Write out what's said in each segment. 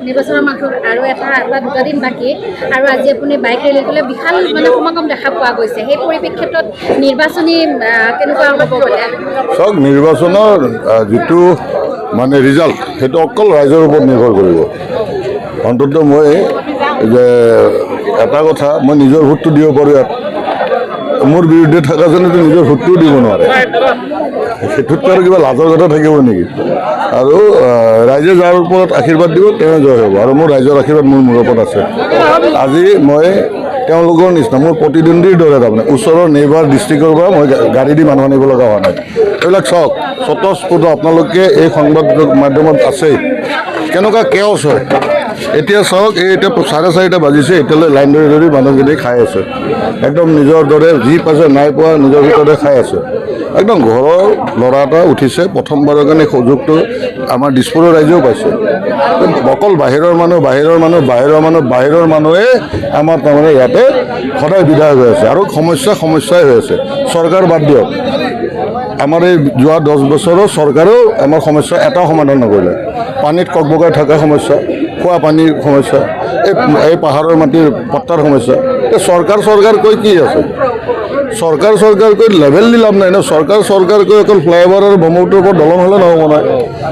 নিৰ্বাচনৰ মাত্ৰ আৰু এটা বা দুটা দিন বাকী আৰু আজি আপুনি বাইক ৰেলী কৰিলে বিশাল মানে সমাগম দেখা পোৱা গৈছে সেই পৰিপ্ৰেক্ষিতত নিৰ্বাচনী কেনেকুৱা হ'ব বুলি চাওক নিৰ্বাচনৰ যিটো মানে ৰিজাল্ট সেইটো অকল ৰাইজৰ ওপৰত নিৰ্ভৰ কৰিব অন্ততঃ মই যে এটা কথা মই নিজৰ ভোটটো দিব পাৰোঁ ইয়াত মোৰ বিৰুদ্ধে থকাজনেতো নিজৰ ভোটটোও দিব নোৱাৰে সেইটোততো আৰু কিবা লাজৰ কথা থাকিব নেকি আৰু ৰাইজে যাৰ ওপৰত আশীৰ্বাদ দিব তেওঁ জয় হ'ব আৰু মোৰ ৰাইজৰ আশীৰ্বাদ মোৰ ওপৰত আছে আজি মই তেওঁলোকৰ নিচিনা মোৰ প্ৰতিদ্বন্দ্বীৰ দৰে তাৰমানে ওচৰৰ নেইবাৰ ডিষ্ট্ৰিক্টৰ পৰা মই গাড়ী দি মানুহ আনিব লগা হোৱা নাই এইবিলাক চাওক স্বতঃস্ফূৰ্ত আপোনালোকে এই সংবাদ মাধ্যমত আছেই কেনেকুৱা কেঅছ হয় এতিয়া চাওক এই এতিয়া 4:30 বাজিছে এতিয়ালৈ লাইন ধৰি ধৰি মানুহখিনি খাই আছে একদম নিজৰ দৰে যি পাইছে নাই পোৱা নিজৰ ভিতৰতে খাই আছে একদম ঘৰৰ ল'ৰা এটা উঠিছে প্ৰথমবাৰৰ কাৰণে সুযোগটো আমাৰ দিছপুৰৰ ৰাইজেও পাইছে অকল বাহিৰৰ মানুহে আমাৰ তাৰমানে ইয়াতে সদায় বিধায়ক হৈ আছে আৰু সমস্যাই হৈ আছে চৰকাৰ বাদ দিয়ক আমাৰ এই যোৱা 10 বছৰৰ চৰকাৰেও আমাৰ সমস্যা এটাও সমাধান নকৰিলে পানীত ককবকাই থকা সমস্যা খোৱা পানীৰ সমস্যা এই পাহাৰৰ মাটিৰ পট্টাৰ সমস্যা চৰকাৰ কৈ কি আছে চৰকাৰ কৈ লেভেল দি লাভ নাই ন চৰকাৰ কৈ অকল ফ্লাইঅভাৰ আৰু ব্ৰহ্মপুত্ৰৰ ওপৰত দলং হ'লে নহ'ব নহয়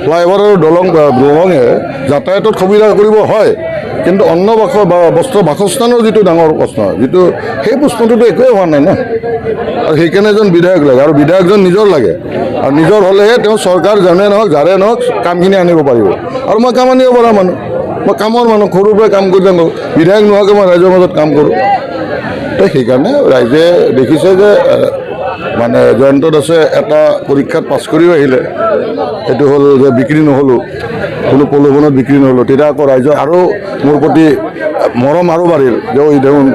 ফ্লাইঅভাৰ আৰু দলঙে যাতায়াতত সুবিধা কৰিব হয় কিন্তু অন্ন বস্ত্ৰ বাসস্থানৰ যিটো ডাঙৰ প্ৰশ্ন যিটো সেই প্ৰশ্নটোতো একোৱেই হোৱা নাই ন আৰু সেইকাৰণে এজন বিধায়ক লাগে আৰু বিধায়কজন নিজৰ লাগে আৰু নিজৰ হ'লেহে তেওঁ চৰকাৰ যেনে নহওক যাৰে নহওক কামখিনি আনিব পাৰিব আৰু মই কাম আনিব পৰা মানুহ মই কামৰ মানুহ সৰুৰ পৰাই কাম কৰি থাকোঁ বিধায়ক নোহোৱাকৈ মই ৰাইজৰ মাজত কাম কৰোঁ তো সেইকাৰণে ৰাইজে দেখিছে যে মানে জয়ন্ত দাসে এটা পৰীক্ষাত পাছ কৰিও আহিলে সেইটো হ'ল যে বিক্ৰী নহ'লোঁ কোনো প্ৰলোভনত বিক্ৰী নহ'লোঁ তেতিয়া আকৌ ৰাইজৰ আৰু মোৰ প্ৰতি মৰম আৰু বাঢ়িল যে দেখোন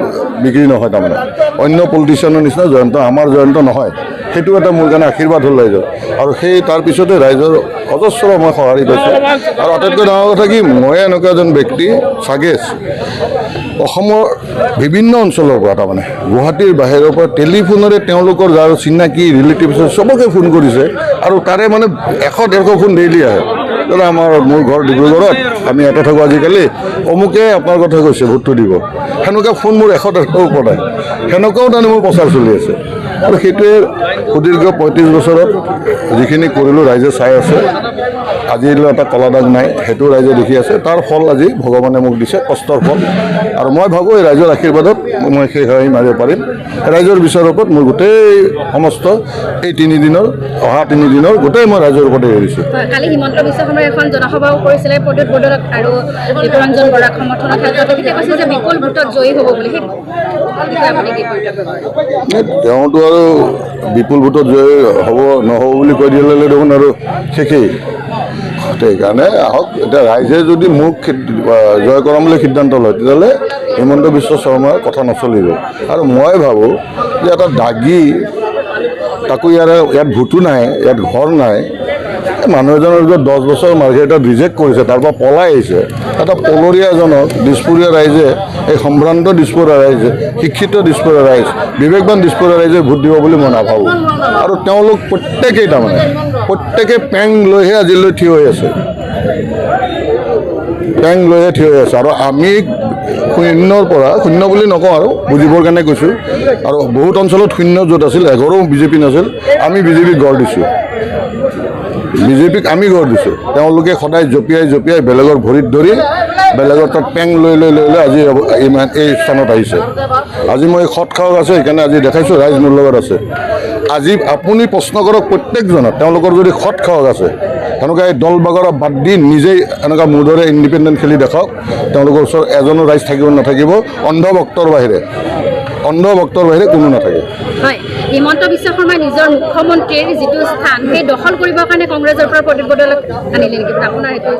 বিক্ৰী নহয় তাৰমানে অন্য পলিটিচিয়ানৰ নিচিনা জয়ন্ত আমাৰ জয়ন্ত নহয় সেইটো এটা মোৰ কাৰণে আশীৰ্বাদ হ'ল ৰাইজৰ আৰু সেই তাৰপিছতে ৰাইজৰ অজস্ৰ মই সঁহাৰি পাইছোঁ আৰু আটাইতকৈ ডাঙৰ কথা কি মই এনেকুৱা এজন ব্যক্তি চাগেছ অসমৰ বিভিন্ন অঞ্চলৰ পৰা তাৰমানে গুৱাহাটীৰ বাহিৰৰ পৰা টেলিফোনেৰে তেওঁলোকৰ যাৰ চিনাকি ৰিলেটিভ আছে চবকে ফোন কৰিছে আৰু তাৰে মানে 100-150 ফোন ডেইলি আহে দাদা মোৰ ঘৰ ডিব্ৰুগড়ত আমি ইয়াতে থাকোঁ আজিকালি অমুকে আপোনাৰ কথা কৈছে ভোটটো দিব সেনেকুৱা ফোন মোৰ 100-150 ওপৰত আহে সেনেকুৱাও তাৰমানে মোৰ প্ৰচাৰ চলি আছে আৰু সেইটোৱে সুদীৰ্ঘ 35 বছৰত যিখিনি কৰিলোঁ ৰাইজে চাই আছে আজিলৈ এটা কলা দাগ নাই সেইটো ৰাইজে দেখি আছে তাৰ ফল আজি ভগৱানে মোক দিছে কষ্টৰ ফল আৰু মই ভাবোঁ এই ৰাইজৰ আশীৰ্বাদত মই সেই হাঁহি মাৰিব পাৰিম ৰাইজৰ বিচাৰৰ ওপৰত মোৰ গোটেই সমস্ত এই 3 দিনৰ অহা 3 দিনৰ গোটেই মই ৰাইজৰ ওপৰতে এৰিছোঁ কালি হিমন্ত বিশ্ব শৰ্মাই এখন জনসভাও কৰিছিলে প্ৰদ্যুৎ বৰদলৈক আৰু বিক্ৰমৰঞ্জন বৰাক সমৰ্থনৰ ক্ষেত্ৰত তেখেতে কৈছে যে বিপুল ভোটত জয়ী হ'ব বুলি তেওঁতো আৰু বিপুল ভোটত জয়ী হ'ব নহ'ব বুলি কৈ দিলে দেখোন আৰু শেষেই সেইকাৰণে আহক এতিয়া ৰাইজে যদি মোক জয় কৰাম বুলি সিদ্ধান্ত লয় তেতিয়াহ'লে হিমন্ত বিশ্ব শৰ্মাৰ কথা নচলিব আৰু মই ভাবোঁ যে এটা দাগী তাকো ইয়াত ভোটো নাই ইয়াত ঘৰ নাই মানুহ এজনৰ য'ত 10 বছৰ মাৰ্কেটত ৰিজেক্ট কৰিছে তাৰ পৰা পলাই আহিছে এটা পলৰীয়া এজনক দিছপুৰীয়া ৰাইজে এই সম্ভ্ৰান্ত দিছপুৰীয়া ৰাইজে শিক্ষিত দিছপুৰীয়া ৰাইজ বিবেকবান দিছপুৰীয়া ৰাইজে ভোট দিব বুলি মই নাভাবোঁ আৰু তেওঁলোক প্ৰত্যেকে পেং লৈহে আজিলৈ থিয় হৈ আছে আৰু আমি শূন্যৰ পৰা শূন্য বুলি নকওঁ আৰু বুজিবৰ কাৰণে কৈছোঁ আৰু বহুত অঞ্চলত শূন্য য'ত আছিল এঘৰো বিজেপি নাছিল আমি বিজেপিক গঢ় দিছোঁ আমি গঢ় দিছোঁ তেওঁলোকে সদায় জঁপিয়াই বেলেগৰ ভৰিত ধৰি বেলেগৰ তাত পেং লৈ আজি ইমান এই স্থানত আহিছে আজি মই সৎ সাহস আছে সেইকাৰণে আজি দেখাইছোঁ ৰাইজ মোৰ লগত আছে আজি আপুনি প্ৰশ্ন কৰক প্ৰত্যেকজনক তেওঁলোকৰ যদি সৎ সাহস আছে তেনেকুৱা এই দল বাগৰা বাদ দি নিজেই এনেকুৱা মোৰ দৰে ইণ্ডিপেণ্ডেণ্ট খেলি দেখাওক তেওঁলোকৰ ওচৰত এজনো ৰাইজ থাকিব নাথাকিব অন্ধভক্তৰ বাহিৰে কোনো নাথাকে হয় হিমন্ত বিশ্ব শৰ্মাই নিজৰ মুখ্যমন্ত্ৰীৰ যিটো স্থান সেই দখল কৰিবৰ কাৰণে কংগ্ৰেছৰ পৰা প্ৰদ্যুৎ বৰদলৈক আনিলে নেকি আপোনাৰ সেইটো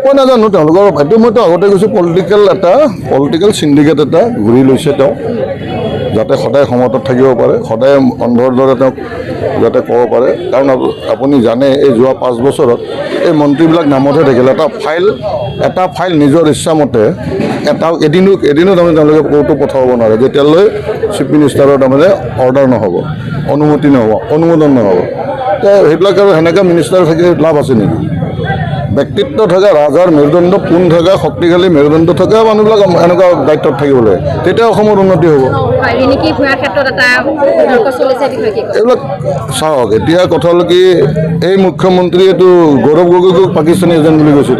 মই নাজানো তেওঁলোকৰ এইটো মইতো আগতে কৈছোঁ পলিটিকেল চিণ্ডিকেট এটা ঘূৰি লৈছে তেওঁ যাতে সদায় সমতত থাকিব পাৰে সদায় অন্ধৰ দৰে তেওঁক যাতে ক'ব পাৰে কাৰণ আপুনি জানে এই যোৱা 5 বছৰত এই মন্ত্ৰীবিলাক নামতহে থাকিল এটা ফাইল নিজৰ ইচ্ছামতে এদিনো তাৰমানে তেওঁলোকে ক'তো পঠাব নোৱাৰে যেতিয়ালৈ চিফ মিনিষ্টাৰৰ তাৰমানে অৰ্ডাৰ নহ'ব অনুমোদন নহ'ব সেইবিলাক আৰু সেনেকৈ মিনিষ্টাৰ থাকি লাভ আছে নেকি ব্যক্তিত্ব থকা ৰাজাৰ মেৰুদণ্ড পোন থকা শক্তিশালী মেৰুদণ্ড থকা মানুহবিলাক এনেকুৱা দায়িত্বত থাকিব লাগে তেতিয়া অসমৰ উন্নতি হ'ব হয় ৰিণিকী ভূঞাৰ ক্ষেত্ৰত এটা বিতৰ্ক চলিছে বিষয়ে কি ক'ব? এইবিলাক চাওক এতিয়া কথা হ'ল কি এই মুখ্যমন্ত্ৰীয়েতো গৌৰৱ গগৈক পাকিস্তানী এজেণ্ট বুলি কৈছিল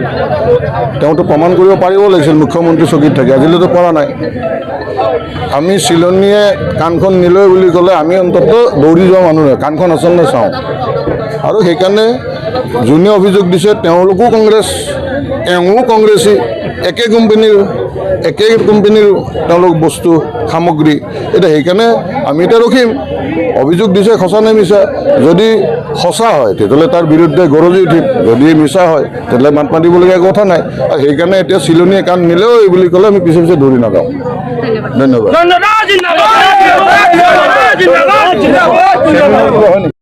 তেওঁতো প্ৰমাণ কৰিব পাৰিব লাগিছিল মুখ্যমন্ত্ৰী চকীত থাকে আজিলৈতো পৰা নাই আমি চিলনীয়ে কাণখন নিলয় বুলি ক'লে আমি অন্ততঃ দৌৰি যোৱা মানুহ নহয় কাণখন আচলতে চাওঁ আৰু সেইকাৰণে যোনে অভিযোগ দিছে তেওঁলোকো কংগ্ৰেছ এওঁও কংগ্ৰেছী একে কোম্পানীৰ তেওঁলোক বস্তু সামগ্ৰী এতিয়া সেইকাৰণে আমি এতিয়া ৰখিম অভিযোগ দিছে সঁচা নে মিছা যদি সঁচা হয় তেতিয়াহ'লে তাৰ বিৰুদ্ধে গৰজি উঠিম যদি মিছা হয় তেতিয়াহ'লে মাত মাতিবলগীয়া কথা নাই আৰু সেইকাৰণে এতিয়া চিলনীয়ে কাণ নিলেও এই বুলি ক'লে আমি পিছে পিছে দৌৰি নাযাওঁ ধন্যবাদ